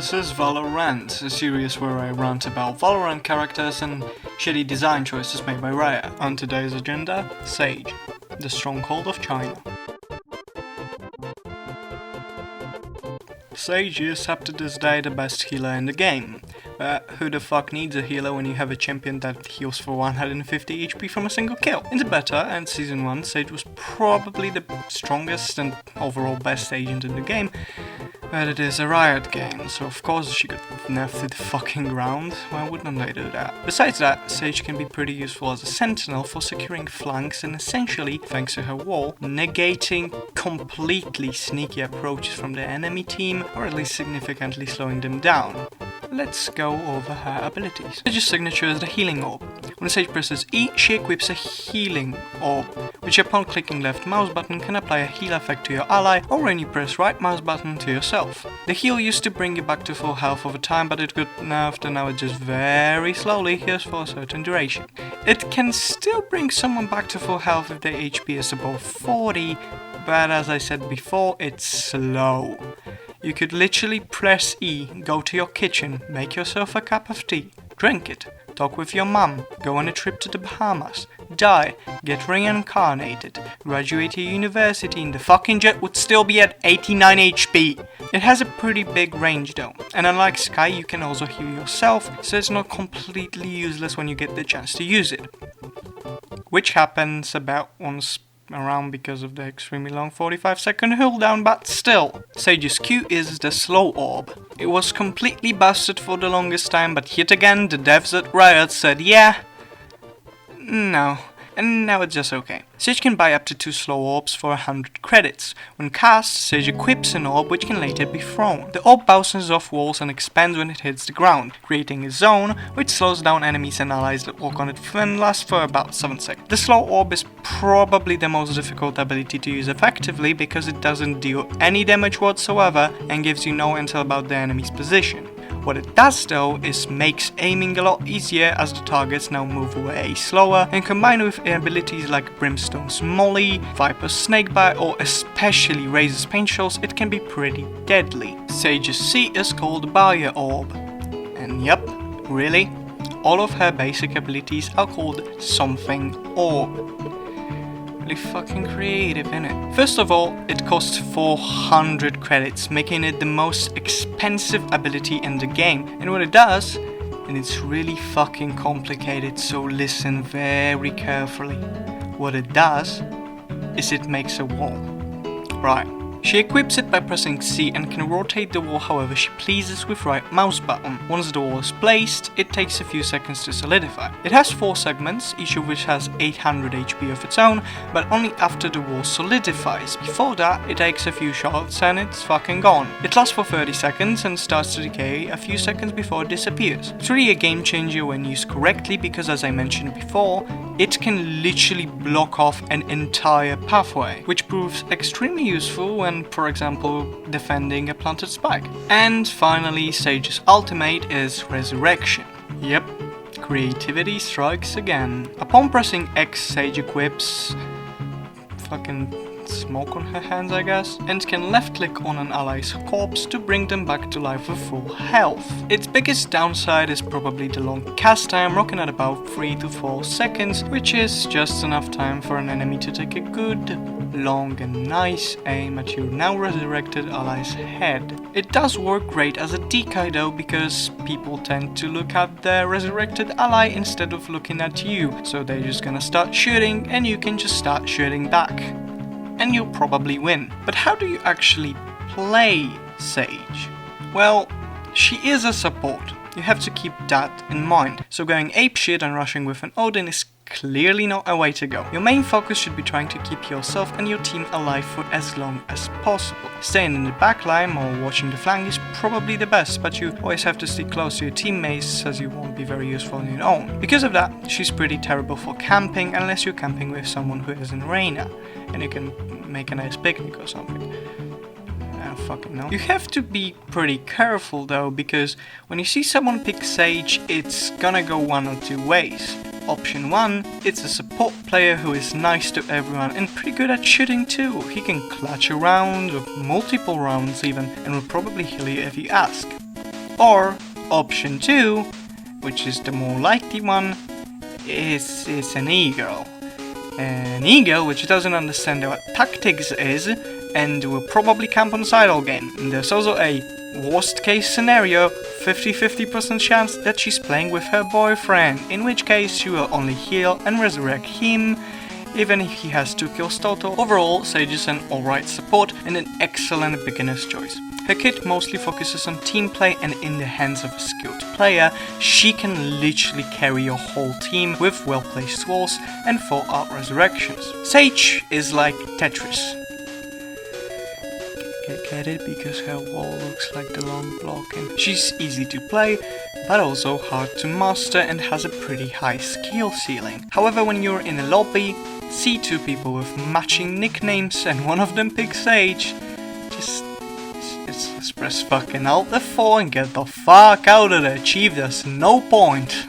This is Valorant, a series where I rant about Valorant characters and shitty design choices made by Riot. On today's agenda, Sage, the stronghold of China. Sage is up to this day the best healer in the game. But who the fuck needs a healer when you have a champion that heals for 150 HP from a single kill? In the beta and season 1, Sage was probably the strongest and overall best agent in the game, but it is a Riot game, so of course she got nerfed to the fucking ground. Why wouldn't they do that? Besides that, Sage can be pretty useful as a sentinel for securing flanks and essentially, thanks to her wall, negating completely sneaky approaches from the enemy team, or at least significantly slowing them down. Let's go over her abilities. Sage's signature is the healing orb. When Sage presses E, she equips a healing orb, which upon clicking left mouse button can apply a heal effect to your ally, or when you press right mouse button to yourself. The heal used to bring you back to full health over time, but it got nerfed and now it just very slowly heals for a certain duration. It can still bring someone back to full health if their HP is above 40, but as I said before, it's slow. You could literally press E, go to your kitchen, make yourself a cup of tea, drink it, talk with your mum, go on a trip to the Bahamas, die, get reincarnated, graduate to university and the fucking jet would still be at 89 HP. It has a pretty big range though, and unlike Sky you can also heal yourself, so it's not completely useless when you get the chance to use it. Which happens about once around because of the extremely long 45-second cooldown, but still. Sage's Q is the slow orb. It was completely busted for the longest time, but yet again the devs at Riot said yeah, no, and now it's just okay. Sage can buy up to 2 slow orbs for 100 credits. When cast, Sage equips an orb which can later be thrown. The orb bounces off walls and expands when it hits the ground, creating a zone which slows down enemies and allies that walk on it and lasts for about 7 seconds. The slow orb is probably the most difficult ability to use effectively because it doesn't deal any damage whatsoever and gives you no intel about the enemy's position. What it does though is makes aiming a lot easier as the targets now move way slower, and combined with abilities like Brimstone's Molly, Viper's Snakebite or especially Razor's Paint Shells, it can be pretty deadly. Sage's C is called Barrier Orb. And yep, really, all of her basic abilities are called something orb. Really fucking creative, innit? First of all, it costs 400 credits, making it the most expensive ability in the game. And what it does, and it's really fucking complicated, so listen very carefully. What it does is it makes a wall. Right. She equips it by pressing C and can rotate the wall however she pleases with right mouse button. Once the wall is placed, it takes a few seconds to solidify. It has 4 segments, each of which has 800 HP of its own, but only after the wall solidifies. Before that, it takes a few shots and it's fucking gone. It lasts for 30 seconds and starts to decay a few seconds before it disappears. It's really a game changer when used correctly because, as I mentioned before, it can literally block off an entire pathway, which proves extremely useful when, for example, defending a planted spike. And finally, Sage's ultimate is Resurrection. Yep, creativity strikes again. Upon pressing X, Sage equips fucking smoke on her hands, I guess, and can left click on an ally's corpse to bring them back to life with full health. Its biggest downside is probably the long cast time, rocking at about 3 to 4 seconds, which is just enough time for an enemy to take a good, long and nice aim at your now resurrected ally's head. It does work great as a decoy though, because people tend to look at their resurrected ally instead of looking at you, so they're just gonna start shooting and you can just start shooting back. And you'll probably win. But how do you actually play Sage? Well, she is a support. You have to keep that in mind. So going apeshit and rushing with an Odin is clearly not a way to go. Your main focus should be trying to keep yourself and your team alive for as long as possible. Staying in the backline or watching the flank is probably the best, but you always have to stay close to your teammates as you won't be very useful on your own. Because of that, she's pretty terrible for camping unless you're camping with someone who is in Reyna and you can make a nice picnic or something. I don't fucking know. You have to be pretty careful though, because when you see someone pick Sage, it's gonna go one or two ways. Option 1, it's a support player who is nice to everyone and pretty good at shooting too. He can clutch a round, or multiple rounds even, and will probably heal you if you ask. Or option 2, which is the more likely one, is an e-girl. An e-girl which doesn't understand what tactics is and will probably camp on side all game. And there's also a worst case scenario, 50-50% chance that she's playing with her boyfriend, in which case she will only heal and resurrect him, even if he has 2 kills total. Overall, Sage is an alright support and an excellent beginner's choice. Her kit mostly focuses on team play, and in the hands of a skilled player, she can literally carry your whole team with well-placed walls and 4-out resurrections. Sage is like Tetris. Get it? Because her wall looks like the long block, and she's easy to play, but also hard to master and has a pretty high skill ceiling. However, when you're in a lobby, see 2 people with matching nicknames and one of them picks Sage, just press fucking Alt F4 and get the fuck out of there, chief, there's no point.